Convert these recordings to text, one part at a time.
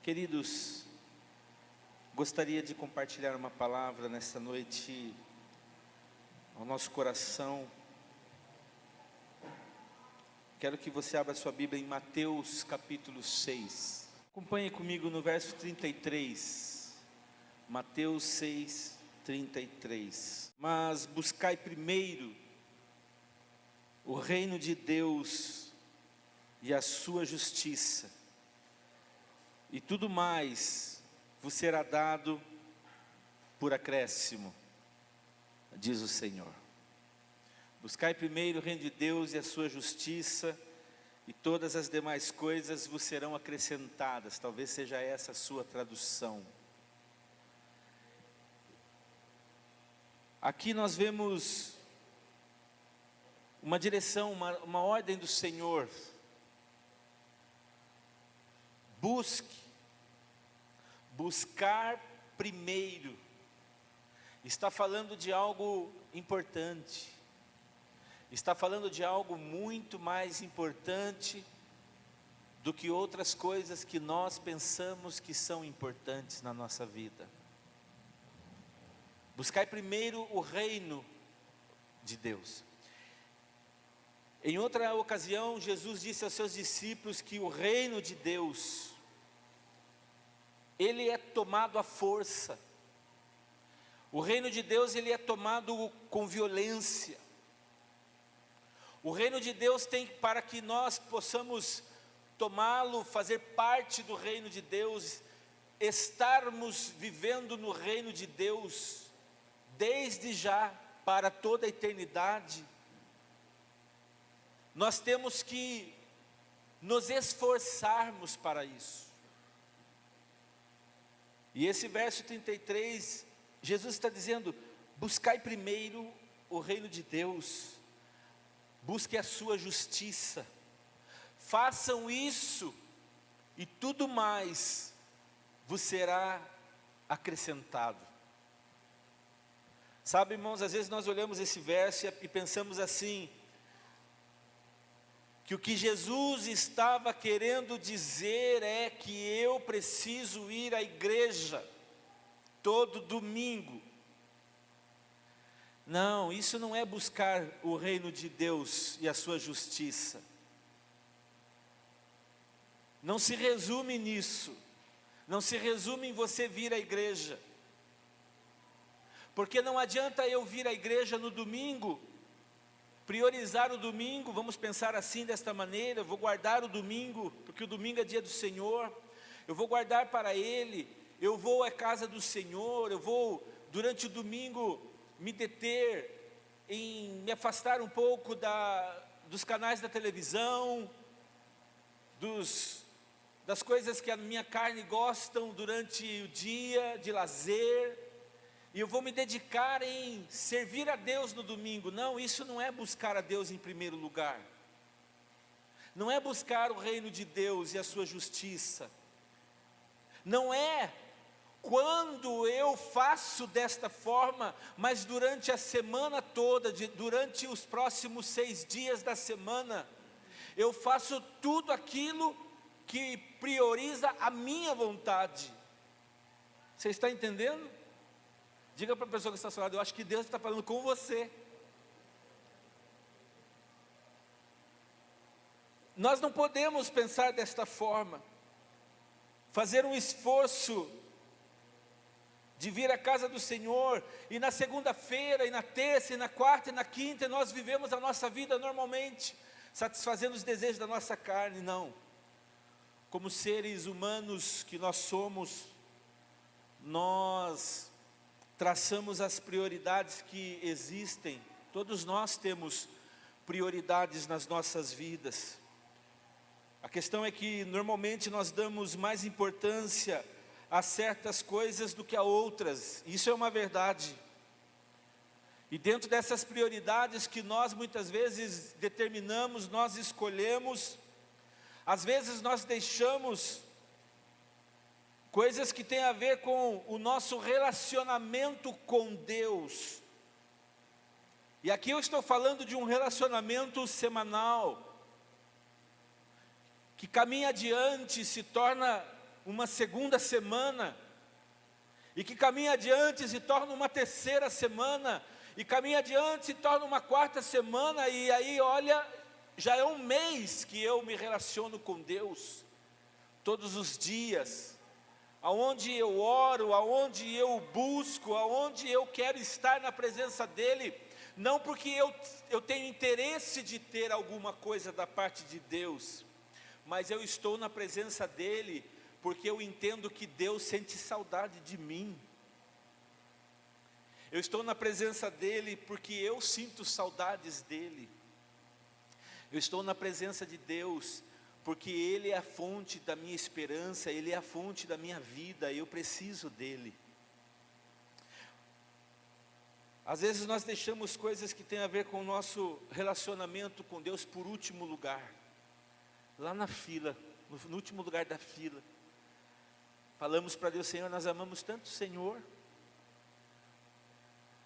Queridos, gostaria de compartilhar uma palavra nesta noite ao nosso coração. Quero que você abra sua Bíblia em Mateus capítulo 6. Acompanhe comigo no verso 33. Mateus 6, 33. Mas buscai primeiro o reino de Deus e a sua justiça, e tudo mais vos será dado por acréscimo, diz o Senhor. Buscai primeiro o reino de Deus e a sua justiça, e todas as demais coisas vos serão acrescentadas. Talvez seja essa a sua tradução. Aqui nós vemos uma direção, uma ordem do Senhor. Buscar primeiro. Está falando de algo importante. Está falando de algo muito mais importante do que outras coisas que nós pensamos que são importantes na nossa vida. Buscai primeiro o reino de Deus. Em outra ocasião, Jesus disse aos seus discípulos que o reino de Deus, ele é tomado à força. O reino de Deus, ele é tomado com violência. O reino de Deus tem, para que nós possamos tomá-lo, fazer parte do reino de Deus, estarmos vivendo no reino de Deus, desde já, para toda a eternidade, nós temos que nos esforçarmos para isso. E esse verso 33, Jesus está dizendo: buscai primeiro o reino de Deus, busque a sua justiça, façam isso, e tudo mais vos será acrescentado. Sabe, irmãos, às vezes nós olhamos esse verso e pensamos assim, que o que Jesus estava querendo dizer é que eu preciso ir à igreja todo domingo. Não, isso não é buscar o reino de Deus e a sua justiça. Não se resume nisso. Não se resume em você vir à igreja. Porque não adianta eu vir à igreja no domingo, priorizar o domingo, vamos pensar assim, desta maneira: eu vou guardar o domingo, porque o domingo é dia do Senhor, eu vou guardar para Ele, eu vou à casa do Senhor, eu vou durante o domingo me deter, em me afastar um pouco dos canais da televisão, das coisas que a minha carne gostam durante o dia de lazer, e eu vou me dedicar em servir a Deus no domingo. Não, isso não é buscar a Deus em primeiro lugar. Não é buscar o reino de Deus e a sua justiça. Não é quando eu faço desta forma, mas durante a semana toda, durante os próximos 6 dias da semana, eu faço tudo aquilo que prioriza a minha vontade. Você está entendendo? Diga para a pessoa que está ao seu lado: eu acho que Deus está falando com você. Nós não podemos pensar desta forma, fazer um esforço de vir à casa do Senhor, e na segunda-feira, e na terça, e na quarta, e na quinta, nós vivemos a nossa vida normalmente, satisfazendo os desejos da nossa carne. Não. Como seres humanos que nós somos, nós traçamos as prioridades que existem. Todos nós temos prioridades nas nossas vidas. A questão é que normalmente nós damos mais importância a certas coisas do que a outras. Isso é uma verdade. E dentro dessas prioridades que nós muitas vezes determinamos, nós escolhemos, às vezes nós deixamos coisas que têm a ver com o nosso relacionamento com Deus. E aqui eu estou falando de um relacionamento semanal, que caminha adiante, se torna uma segunda semana, e que caminha adiante e se torna uma terceira semana, e caminha adiante e se torna uma quarta semana, e aí olha, já é um mês que eu me relaciono com Deus, todos os dias, aonde eu oro, aonde eu busco, aonde eu quero estar na presença dEle, não porque eu tenho interesse de ter alguma coisa da parte de Deus, mas eu estou na presença dEle, porque eu entendo que Deus sente saudade de mim. Eu estou na presença dEle, porque eu sinto saudades dEle. Eu estou na presença de Deus, porque Ele é a fonte da minha esperança, Ele é a fonte da minha vida, eu preciso dEle. Às vezes nós deixamos coisas que têm a ver com o nosso relacionamento com Deus por último lugar, lá na fila, no último lugar da fila. Falamos para Deus: Senhor, nós amamos tanto o Senhor,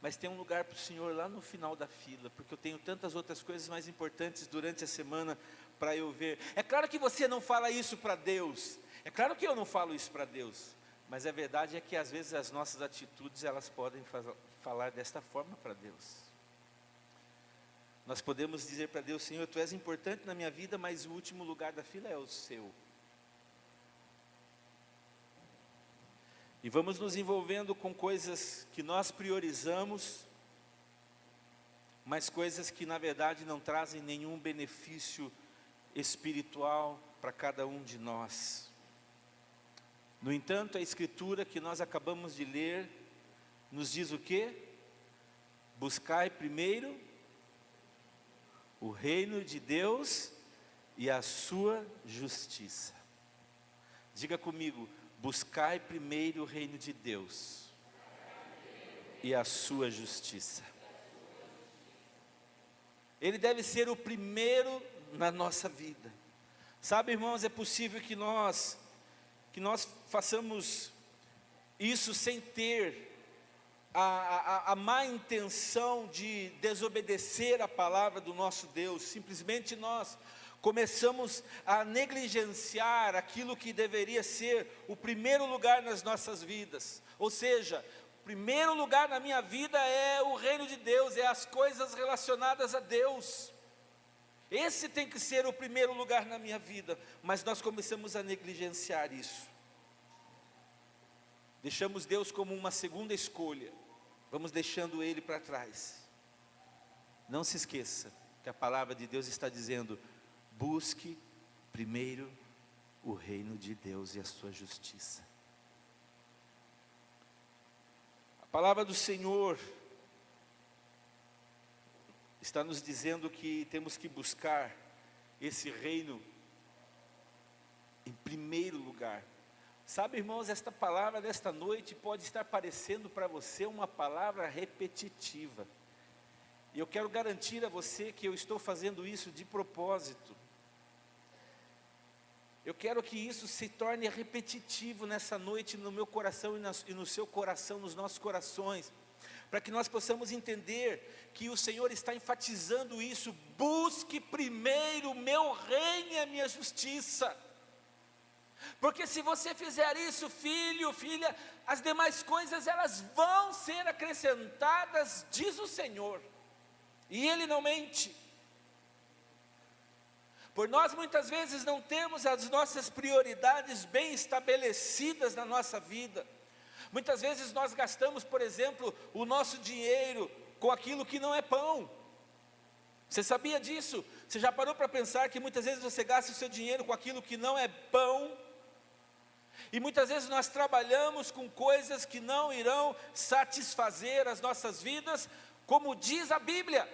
mas tem um lugar para o Senhor lá no final da fila, porque eu tenho tantas outras coisas mais importantes durante a semana para eu ver. É claro que você não fala isso para Deus, é claro que eu não falo isso para Deus, mas a verdade é que às vezes as nossas atitudes, elas podem falar desta forma para Deus. Nós podemos dizer para Deus: Senhor, Tu és importante na minha vida, mas o último lugar da fila é o Seu. E vamos nos envolvendo com coisas que nós priorizamos, mas coisas que na verdade não trazem nenhum benefício espiritual para cada um de nós. No entanto, a Escritura que nós acabamos de ler, nos diz o quê? Buscai primeiro o reino de Deus e a sua justiça. Diga comigo: buscai primeiro o reino de Deus e a sua justiça. Ele deve ser o primeiro na nossa vida. Sabe, irmãos, é possível que nós façamos isso sem ter a má intenção de desobedecer a palavra do nosso Deus. Simplesmente nós começamos a negligenciar aquilo que deveria ser o primeiro lugar nas nossas vidas. Ou seja, o primeiro lugar na minha vida é o reino de Deus, é as coisas relacionadas a Deus. Esse tem que ser o primeiro lugar na minha vida, mas nós começamos a negligenciar isso. Deixamos Deus como uma segunda escolha, vamos deixando Ele para trás. Não se esqueça que a palavra de Deus está dizendo: busque primeiro o reino de Deus e a sua justiça. A palavra do Senhor está nos dizendo que temos que buscar esse reino em primeiro lugar. Sabe, irmãos, esta palavra desta noite pode estar parecendo para você uma palavra repetitiva. E eu quero garantir a você que eu estou fazendo isso de propósito. Eu quero que isso se torne repetitivo nessa noite no meu coração e no seu coração, nos nossos corações, para que nós possamos entender que o Senhor está enfatizando isso: busque primeiro o meu reino e a minha justiça. Porque se você fizer isso, filho, filha, as demais coisas elas vão ser acrescentadas, diz o Senhor, e Ele não mente. Por nós muitas vezes não temos as nossas prioridades bem estabelecidas na nossa vida. Muitas vezes nós gastamos, por exemplo, o nosso dinheiro com aquilo que não é pão. Você sabia disso? Você já parou para pensar que muitas vezes você gasta o seu dinheiro com aquilo que não é pão? E muitas vezes nós trabalhamos com coisas que não irão satisfazer as nossas vidas, como diz a Bíblia.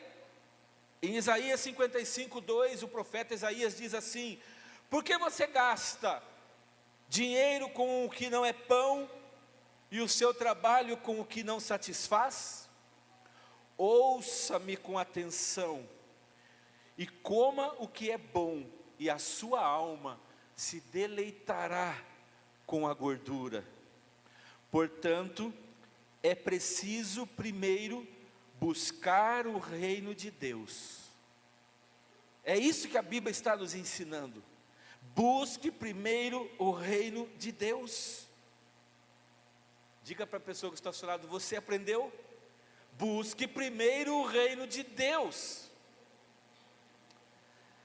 Em Isaías 55:2, o profeta Isaías diz assim: por que você gasta dinheiro com o que não é pão e o seu trabalho com o que não satisfaz? Ouça-me com atenção e coma o que é bom, e a sua alma se deleitará com a gordura. Portanto, é preciso primeiro buscar o reino de Deus. É isso que a Bíblia está nos ensinando. Busque primeiro o reino de Deus. Diga para a pessoa que está ao seu lado: você aprendeu? Busque primeiro o reino de Deus.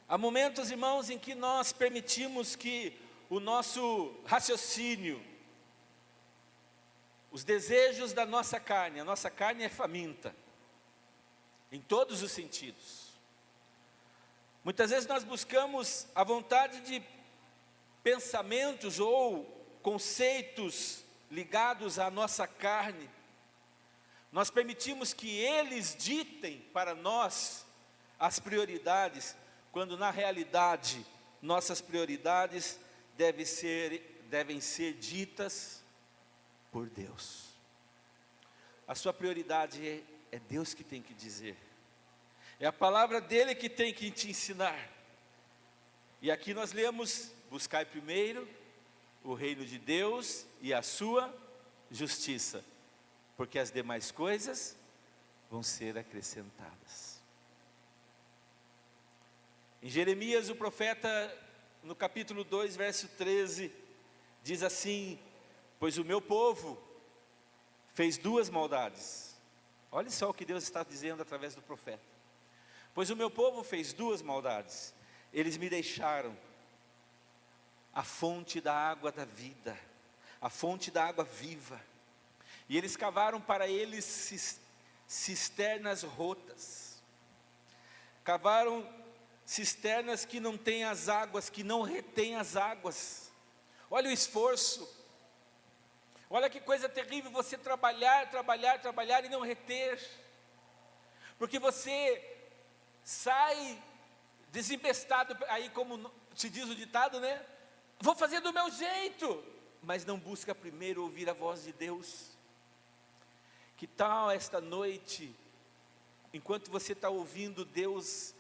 Há momentos, irmãos, em que nós permitimos que o nosso raciocínio, os desejos da nossa carne, a nossa carne é faminta, em todos os sentidos. Muitas vezes nós buscamos a vontade de pensamentos ou conceitos ligados à nossa carne. Nós permitimos que eles ditem para nós as prioridades, quando na realidade nossas prioridades devem ser ditas por Deus. A sua prioridade é Deus que tem que dizer, é a palavra dele que tem que te ensinar. E aqui nós lemos: buscai primeiro o reino de Deus e a sua justiça, porque as demais coisas vão ser acrescentadas. Em Jeremias, o profeta, no capítulo 2, verso 13, diz assim: pois o meu povo fez duas maldades. Olha só o que Deus está dizendo através do profeta. Pois o meu povo fez duas maldades. Eles me deixaram a fonte da água da vida, a fonte da água viva, e eles cavaram para eles cisternas rotas, cavaram cisternas que não têm as águas, que não retêm as águas. Olha o esforço, olha que coisa terrível você trabalhar e não reter, porque você sai desembestado, aí como se diz o ditado, né? Vou fazer do meu jeito, mas não busca primeiro ouvir a voz de Deus. Que tal esta noite, enquanto você está ouvindo Deus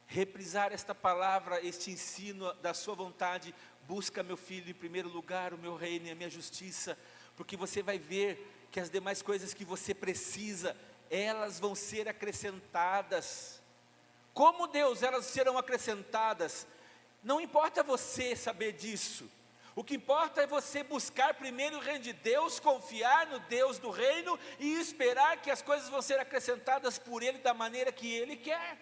reprisar esta palavra, este ensino da sua vontade: busca, meu filho, em primeiro lugar o meu reino e a minha justiça, porque você vai ver que as demais coisas que você precisa, elas vão ser acrescentadas. Como Deus, elas serão acrescentadas. Não importa você saber disso, o que importa é você buscar primeiro o reino de Deus, confiar no Deus do reino e esperar que as coisas vão ser acrescentadas por Ele da maneira que Ele quer,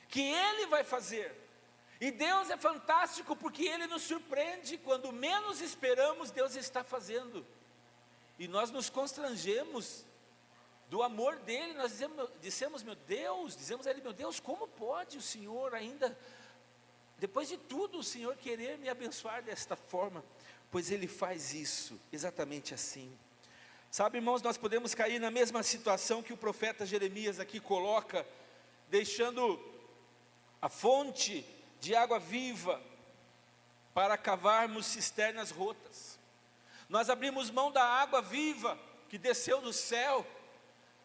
que Ele vai fazer. E Deus é fantástico porque Ele nos surpreende, quando menos esperamos, Deus está fazendo, e nós nos constrangemos do amor dele. Nós dizemos a Ele: meu Deus, como pode o Senhor ainda, depois de tudo, o Senhor querer me abençoar desta forma? Pois Ele faz isso, exatamente assim. Sabe, irmãos, nós podemos cair na mesma situação que o profeta Jeremias aqui coloca, deixando a fonte de água viva para cavarmos cisternas rotas. Nós abrimos mão da água viva que desceu do céu,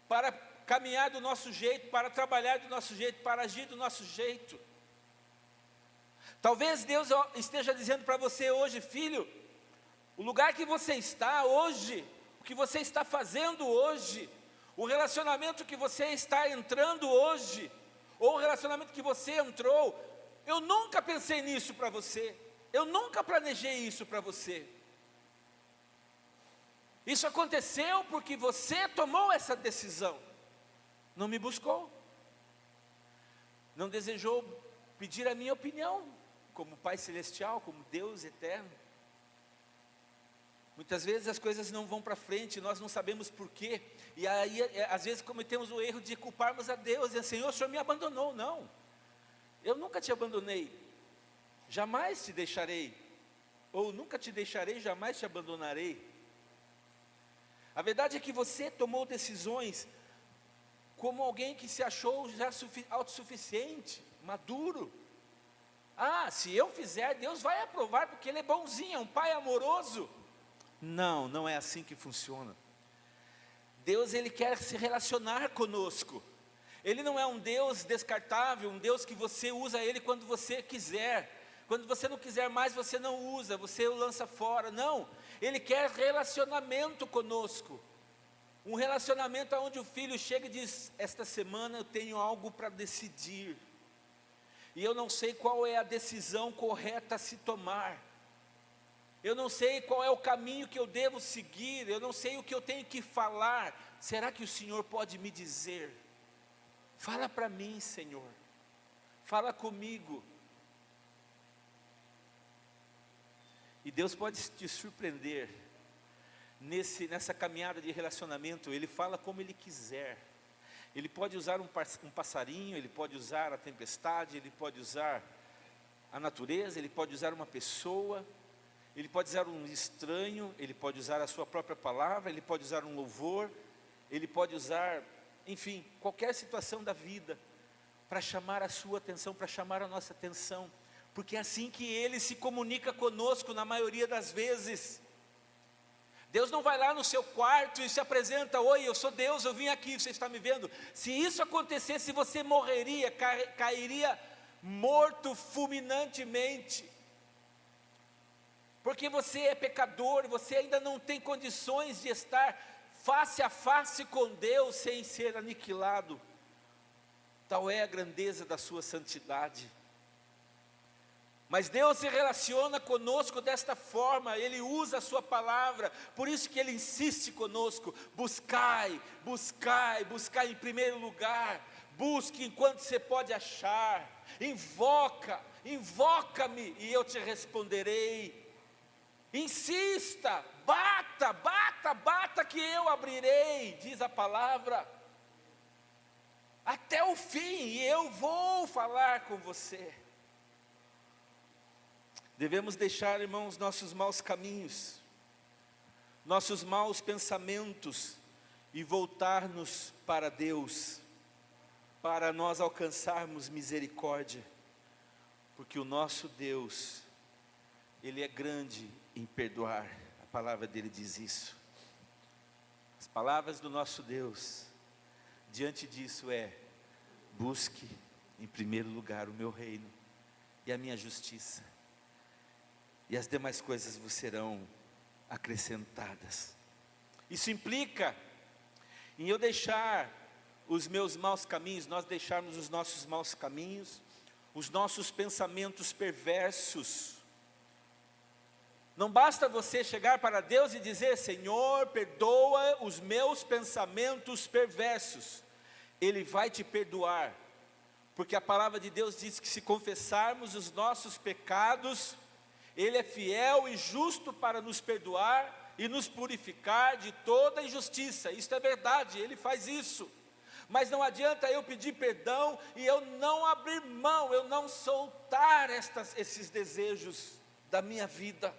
para caminhar do nosso jeito, para trabalhar do nosso jeito, para agir do nosso jeito. Talvez Deus esteja dizendo para você hoje: filho, o lugar que você está hoje, o que você está fazendo hoje, o relacionamento que você está entrando hoje, ou o relacionamento que você entrou, eu nunca pensei nisso para você, eu nunca planejei isso para você. Isso aconteceu porque você tomou essa decisão, não me buscou, não desejou pedir a minha opinião, como Pai Celestial, como Deus eterno. Muitas vezes as coisas não vão para frente, nós não sabemos porquê, e aí às vezes cometemos o erro de culparmos a Deus, e dizer: Senhor, o Senhor me abandonou. Não, eu nunca te abandonei, jamais te deixarei, ou nunca te deixarei, jamais te abandonarei. A verdade é que você tomou decisões como alguém que se achou já autossuficiente, maduro. Ah, se eu fizer, Deus vai aprovar, porque Ele é bonzinho, é um Pai amoroso. Não, não é assim que funciona. Deus, Ele quer se relacionar conosco. Ele não é um Deus descartável, um Deus que você usa Ele quando você quiser. Quando você não quiser mais, você não usa, você o lança fora. Não, Ele quer relacionamento conosco. Um relacionamento onde o filho chega e diz: esta semana eu tenho algo para decidir. e eu não sei qual é a decisão correta a se tomar, eu não sei qual é o caminho que eu devo seguir, eu não sei o que eu tenho que falar. Será que o Senhor pode me dizer? Fala para mim, Senhor, fala comigo. E Deus pode te surpreender nessa caminhada de relacionamento. Ele fala como Ele quiser. Ele pode usar um passarinho, Ele pode usar a tempestade, Ele pode usar a natureza, Ele pode usar uma pessoa, Ele pode usar um estranho, Ele pode usar a sua própria palavra, Ele pode usar um louvor, Ele pode usar, enfim, qualquer situação da vida, para chamar a sua atenção, para chamar a nossa atenção, porque é assim que Ele se comunica conosco na maioria das vezes. Deus não vai lá no seu quarto e se apresenta: oi, eu sou Deus, eu vim aqui, você está me vendo? Se isso acontecesse, você morreria, cairia morto fulminantemente, porque você é pecador, você ainda não tem condições de estar face a face com Deus sem ser aniquilado. Tal é a grandeza da sua santidade. Mas Deus se relaciona conosco desta forma, Ele usa a sua palavra, por isso que Ele insiste conosco: buscai, buscai, buscai em primeiro lugar, busque enquanto você pode achar, invoca-me e eu te responderei, insista, bata, bata, bata que eu abrirei, diz a palavra, até o fim, e eu vou falar com você. Devemos deixar, irmãos, nossos maus caminhos, nossos maus pensamentos, e voltar-nos para Deus, para nós alcançarmos misericórdia, porque o nosso Deus, Ele é grande em perdoar. A palavra dele diz isso. As palavras do nosso Deus, diante disso busque em primeiro lugar o meu reino e a minha justiça, e as demais coisas vos serão acrescentadas. Isso implica em eu deixar os meus maus caminhos, nós deixarmos os nossos maus caminhos, os nossos pensamentos perversos. Não basta você chegar para Deus e dizer: Senhor, perdoa os meus pensamentos perversos. Ele vai te perdoar, porque a palavra de Deus diz que se confessarmos os nossos pecados, Ele é fiel e justo para nos perdoar e nos purificar de toda injustiça. Isso é verdade, Ele faz isso. Mas não adianta eu pedir perdão e eu não abrir mão, eu não soltar esses desejos da minha vida,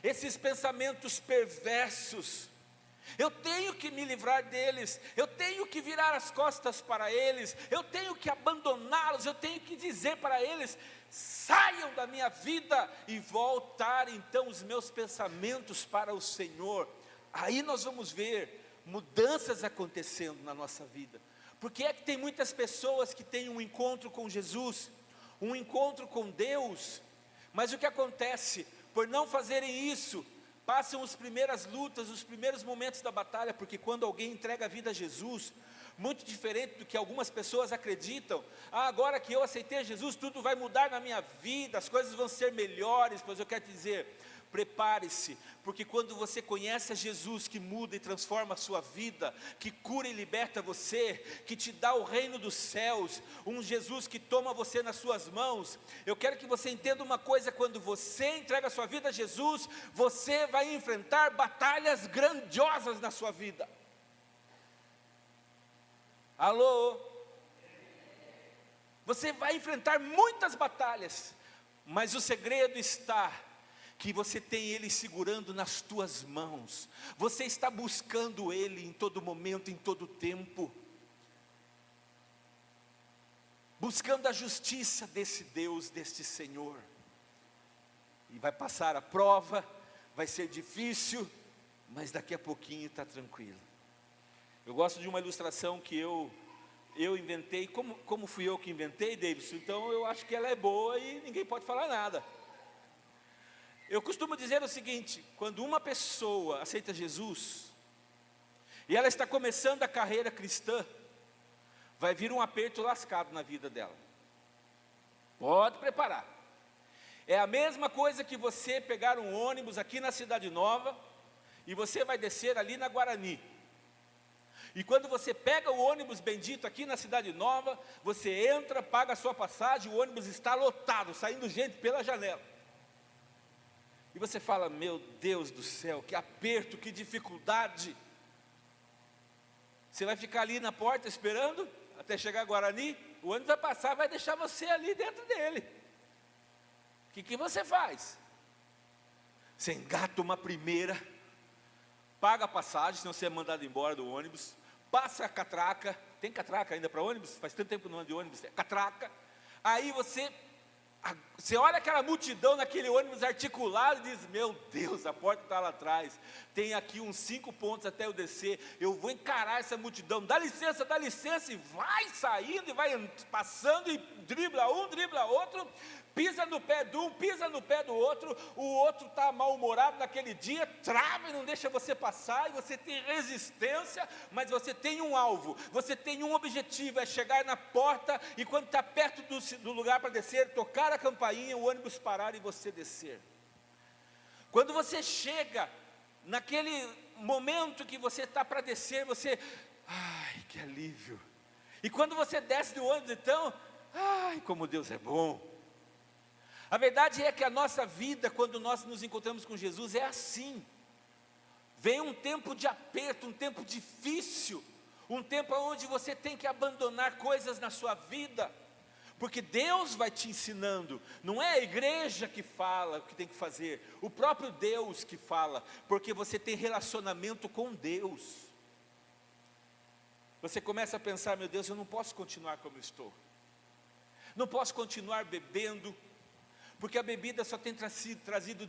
esses pensamentos perversos. Eu tenho que me livrar deles, eu tenho que virar as costas para eles, eu tenho que abandoná-los, eu tenho que dizer para eles: saiam da minha vida, e voltar então os meus pensamentos para o Senhor. Aí nós vamos ver mudanças acontecendo na nossa vida. Porque é que tem muitas pessoas que têm um encontro com Jesus, um encontro com Deus, mas o que acontece? Por não fazerem isso, passam as primeiras lutas, os primeiros momentos da batalha, porque quando alguém entrega a vida a Jesus, muito diferente do que algumas pessoas acreditam: agora que eu aceitei Jesus, tudo vai mudar na minha vida, as coisas vão ser melhores. Pois eu quero te dizer, prepare-se, porque quando você conhece a Jesus, que muda e transforma a sua vida, que cura e liberta você, que te dá o reino dos céus, um Jesus que toma você nas suas mãos, eu quero que você entenda uma coisa: quando você entrega a sua vida a Jesus, você vai enfrentar batalhas grandiosas na sua vida. Alô? Você vai enfrentar muitas batalhas, mas o segredo está que você tem Ele segurando nas tuas mãos. Você está buscando Ele em todo momento, em todo tempo, buscando a justiça desse Deus, deste Senhor. E vai passar a prova, vai ser difícil, mas daqui a pouquinho está tranquilo. Eu gosto de uma ilustração que eu inventei. Como fui eu que inventei, Davidson, então eu acho que ela é boa e ninguém pode falar nada. Eu costumo dizer o seguinte: quando uma pessoa aceita Jesus, e ela está começando a carreira cristã, vai vir um aperto lascado na vida dela. Pode preparar. É a mesma coisa que você pegar um ônibus aqui na Cidade Nova, e você vai descer ali na Guarani. E quando você pega o ônibus bendito aqui na Cidade Nova, você entra, paga a sua passagem, o ônibus está lotado, saindo gente pela janela. E você fala, meu Deus do céu, que aperto, que dificuldade. Você vai ficar ali na porta esperando, até chegar a Guarani, o ônibus vai passar, vai deixar você ali dentro dele. O que você faz? Você engata uma primeira, paga a passagem, senão você é mandado embora do ônibus, passa a catraca, tem catraca ainda para ônibus? Faz tanto tempo que não ando de ônibus, é catraca. Aí você olha aquela multidão naquele ônibus articulado e diz, meu Deus, a porta está lá atrás, tem aqui uns 5 pontos até eu descer, eu vou encarar essa multidão, dá licença, e vai saindo, e vai passando, e dribla um, dribla outro, pisa no pé de um, pisa no pé do outro, o outro está mal-humorado naquele dia, trava e não deixa você passar, e você tem resistência, mas você tem um alvo, você tem um objetivo, é chegar na porta, e quando está perto do lugar para descer, tocar a campainha, o ônibus parar e você descer. Quando você chega naquele momento que você está para descer, você, ai, que alívio. E quando você desce do ônibus, então, ai, como Deus é bom. A verdade é que a nossa vida, quando nós nos encontramos com Jesus, é assim. Vem um tempo de aperto, um tempo difícil, um tempo onde você tem que abandonar coisas na sua vida, porque Deus vai te ensinando, não é a igreja que fala o que tem que fazer, o próprio Deus que fala, porque você tem relacionamento com Deus. Você começa a pensar, meu Deus, eu não posso continuar como eu estou, não posso continuar bebendo, porque a bebida só tem trazido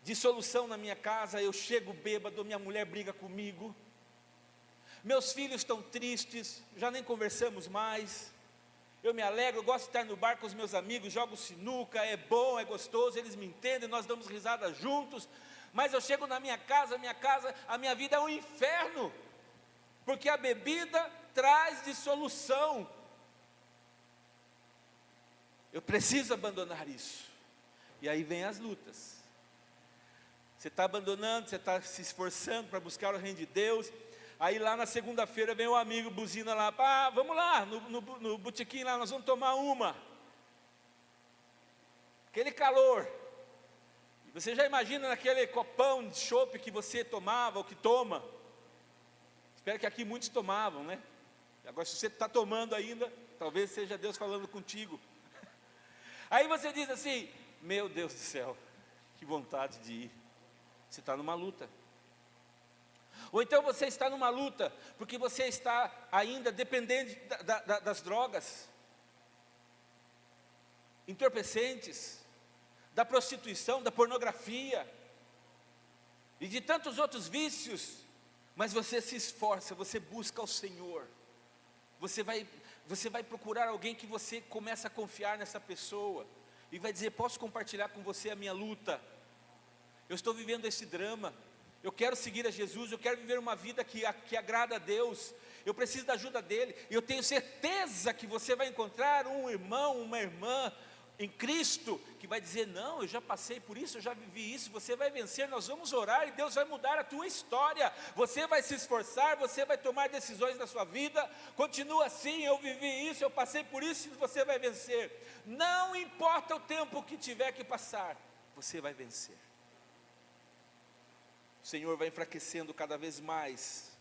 dissolução na minha casa, eu chego bêbado, minha mulher briga comigo, meus filhos estão tristes, já nem conversamos mais, eu me alegro, eu gosto de estar no bar com os meus amigos, jogo sinuca, é bom, é gostoso, eles me entendem, nós damos risada juntos, mas eu chego na minha casa, a minha vida é um inferno, porque a bebida traz dissolução. Eu preciso abandonar isso. E aí vem as lutas. Você está abandonando, você está se esforçando para buscar o reino de Deus. Aí lá na segunda-feira vem um amigo, buzina lá, vamos lá, no botequim lá, nós vamos tomar uma. Aquele calor. Você já imagina naquele copão de chopp que você tomava, ou que toma. Espero que aqui muitos tomavam, né? Agora se você está tomando ainda, talvez seja Deus falando contigo. Aí você diz assim, meu Deus do céu, que vontade de ir. Você está numa luta. Ou então você está numa luta, porque você está ainda dependente das drogas, entorpecentes, da prostituição, da pornografia, e de tantos outros vícios, mas você se esforça, você busca o Senhor, você vai procurar alguém que você começa a confiar nessa pessoa, e vai dizer, posso compartilhar com você a minha luta, eu estou vivendo esse drama, eu quero seguir a Jesus, eu quero viver uma vida que agrada a Deus, eu preciso da ajuda dEle, e eu tenho certeza que você vai encontrar um irmão, uma irmã, em Cristo, que vai dizer, não, eu já passei por isso, eu já vivi isso, você vai vencer, nós vamos orar, e Deus vai mudar a tua história, você vai se esforçar, você vai tomar decisões na sua vida, continua assim, eu vivi isso, eu passei por isso, e você vai vencer, não importa o tempo que tiver que passar, você vai vencer. O Senhor vai enfraquecendo cada vez mais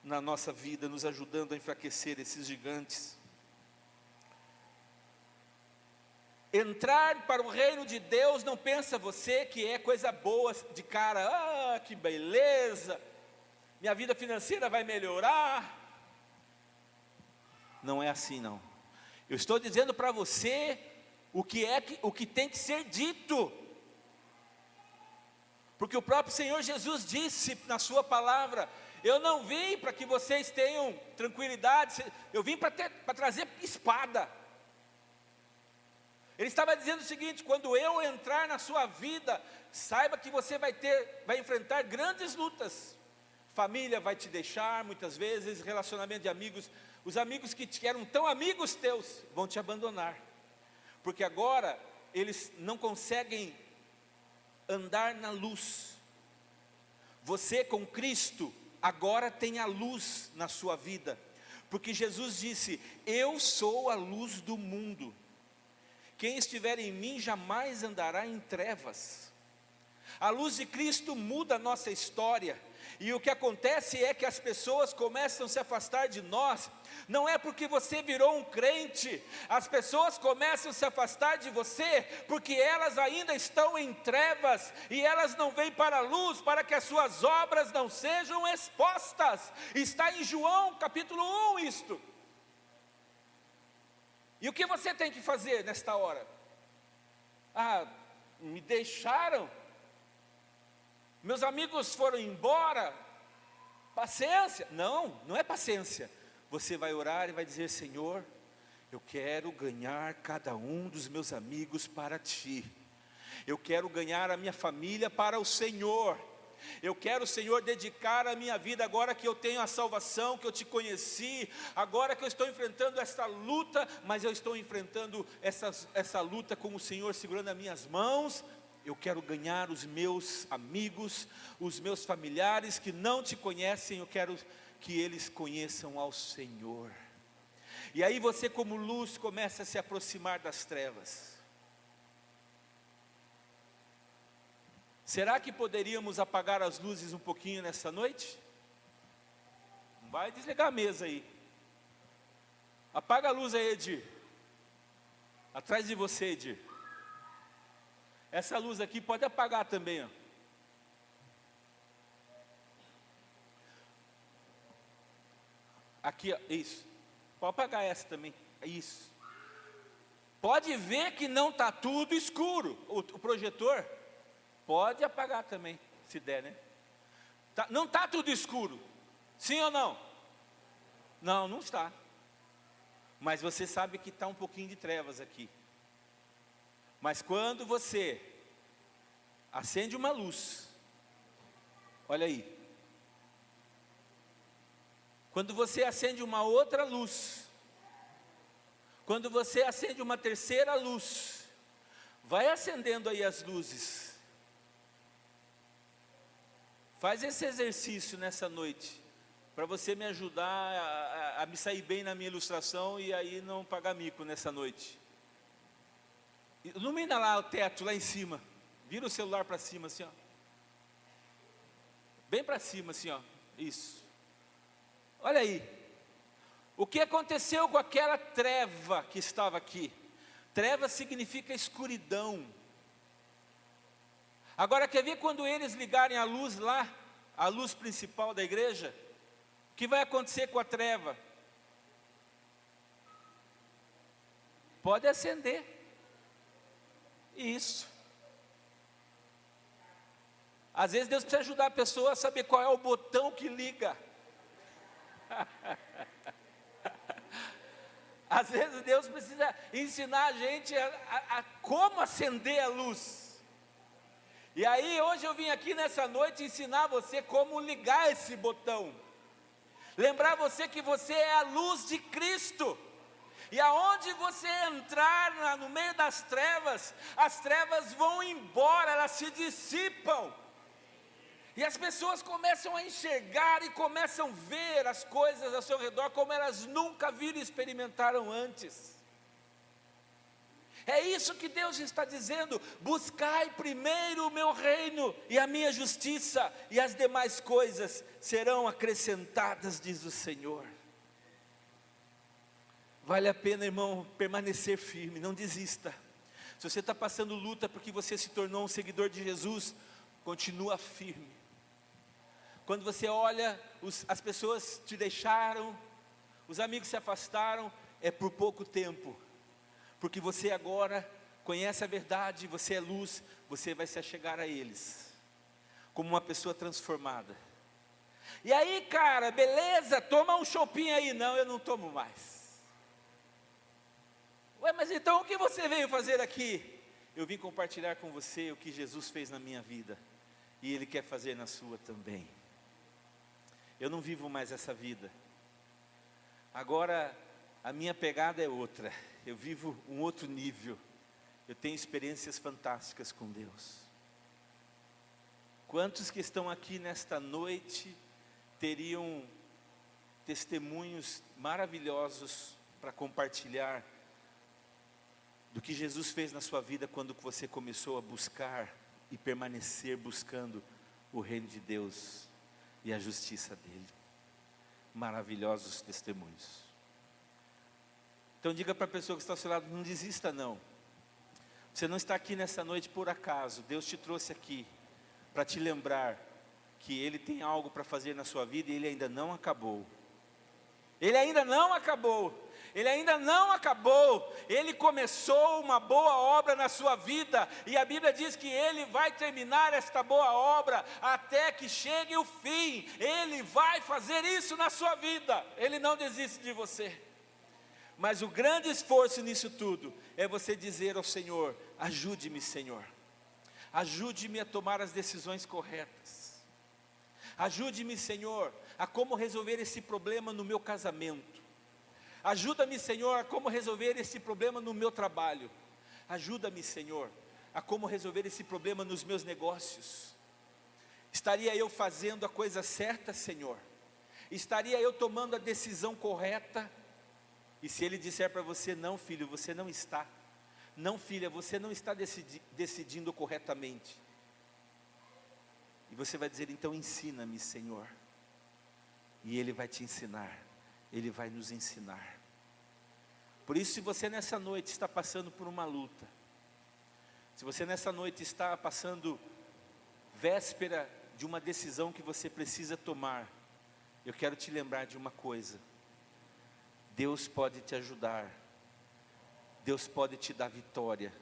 na nossa vida, nos ajudando a enfraquecer esses gigantes. Entrar para o reino de Deus, não pensa você que é coisa boa de cara, que beleza, minha vida financeira vai melhorar. Não é assim não. Eu estou dizendo para você o que tem que ser dito. Porque o próprio Senhor Jesus disse na sua palavra, eu não vim para que vocês tenham tranquilidade, eu vim para trazer espada. Ele estava dizendo o seguinte, quando eu entrar na sua vida, saiba que você vai enfrentar grandes lutas. Família vai te deixar muitas vezes, relacionamento de amigos, os amigos que eram tão amigos teus, vão te abandonar. porque agora eles não conseguem andar na luz. Você com Cristo agora tem a luz na sua vida, porque Jesus disse: eu sou a luz do mundo, quem estiver em mim jamais andará em trevas. A luz de Cristo muda a nossa história, e o que acontece é que as pessoas começam a se afastar de nós, não é porque você virou um crente, as pessoas começam a se afastar de você, porque elas ainda estão em trevas, e elas não vêm para a luz, para que as suas obras não sejam expostas. Está em João capítulo 1 isto. E o que você tem que fazer nesta hora? Me deixaram, meus amigos foram embora, paciência. Não é paciência. Você vai orar e vai dizer: Senhor, eu quero ganhar cada um dos meus amigos para Ti, eu quero ganhar a minha família para o Senhor, eu quero, Senhor, dedicar a minha vida, agora que eu tenho a salvação, que eu Te conheci, agora que eu estou enfrentando esta luta, mas eu estou enfrentando essa luta com o Senhor segurando as minhas mãos. Eu quero ganhar os meus amigos, os meus familiares que não Te conhecem, eu quero que eles conheçam ao Senhor. E aí você, como luz, começa a se aproximar das trevas. Será que poderíamos apagar as luzes um pouquinho nessa noite? Não vai desligar a mesa aí. Apaga a luz aí, Edir. Atrás de você, Edir. Essa luz aqui pode apagar também, ó. Aqui, ó, isso. Pode apagar essa também, isso. Pode ver que não está tudo escuro. O projetor pode apagar também, se der, né? Não está tudo escuro, sim ou não? Não está. Mas você sabe que está um pouquinho de trevas aqui. Mas quando você acende uma luz, olha aí, quando você acende uma outra luz, quando você acende uma terceira luz, vai acendendo aí as luzes. Faz esse exercício nessa noite, para você me ajudar a me sair bem na minha ilustração e aí não pagar mico nessa noite. Ilumina lá o teto, lá em cima. Vira o celular para cima assim, ó. Bem para cima assim, ó. Isso. Olha aí. O que aconteceu com aquela treva que estava aqui? Treva significa escuridão. Agora quer ver quando eles ligarem a luz lá, a luz principal da igreja? O que vai acontecer com a treva? Pode acender. Isso. Às vezes Deus precisa ajudar a pessoa a saber qual é o botão que liga. Às vezes Deus precisa ensinar a gente a como acender a luz. E aí hoje eu vim aqui nessa noite ensinar você como ligar esse botão. Lembrar você que você é a luz de Cristo. E aonde você entrar no meio das trevas, as trevas vão embora, elas se dissipam. E as pessoas começam a enxergar e começam a ver as coisas ao seu redor como elas nunca viram e experimentaram antes. É isso que Deus está dizendo: buscai primeiro o meu reino e a minha justiça, e as demais coisas serão acrescentadas, diz o Senhor. Vale a pena, irmão, permanecer firme, não desista. Se você está passando luta porque você se tornou um seguidor de Jesus, continua firme. Quando você olha, as pessoas te deixaram, os amigos se afastaram, é por pouco tempo, porque você agora conhece a verdade, você é luz, você vai se achegar a eles, como uma pessoa transformada. E aí, cara, beleza, toma um chopinho aí. Não, eu não tomo mais. Ué, mas então o que você veio fazer aqui? Eu vim compartilhar com você o que Jesus fez na minha vida, e Ele quer fazer na sua também. Eu não vivo mais essa vida. Agora a minha pegada é outra. Eu vivo um outro nível. Eu tenho experiências fantásticas com Deus. Quantos que estão aqui nesta noite teriam testemunhos maravilhosos para compartilhar do que Jesus fez na sua vida quando você começou a buscar e permanecer buscando o reino de Deus e a justiça dele? Maravilhosos testemunhos. Então diga para a pessoa que está ao seu lado, não desista não. Você não está aqui nessa noite por acaso. Deus te trouxe aqui para te lembrar que Ele tem algo para fazer na sua vida e Ele ainda não acabou. Ele ainda não acabou. Ele ainda não acabou. Ele começou uma boa obra na sua vida e a Bíblia diz que Ele vai terminar esta boa obra até que chegue o fim. Ele vai fazer isso na sua vida. Ele não desiste de você. Mas o grande esforço nisso tudo é você dizer ao Senhor: ajude-me, Senhor. Ajude-me a tomar as decisões corretas. Ajude-me, Senhor, a como resolver esse problema no meu casamento. Ajuda-me, Senhor, a como resolver esse problema no meu trabalho. Ajuda-me, Senhor, a como resolver esse problema nos meus negócios. Estaria eu fazendo a coisa certa, Senhor? Estaria eu tomando a decisão correta? E se Ele disser para você: não, filho, você não está. Não, filha, você não está decidindo corretamente. E você vai dizer: então ensina-me, Senhor. E Ele vai te ensinar. Ele vai nos ensinar. Por isso, se você nessa noite está passando por uma luta, se você nessa noite está passando véspera de uma decisão que você precisa tomar, eu quero te lembrar de uma coisa: Deus pode te ajudar. Deus pode te dar vitória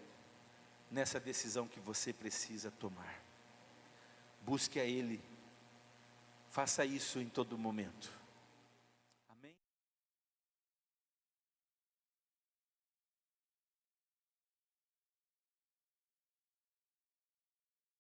nessa decisão que você precisa tomar. Busque a Ele. Faça isso em todo momento.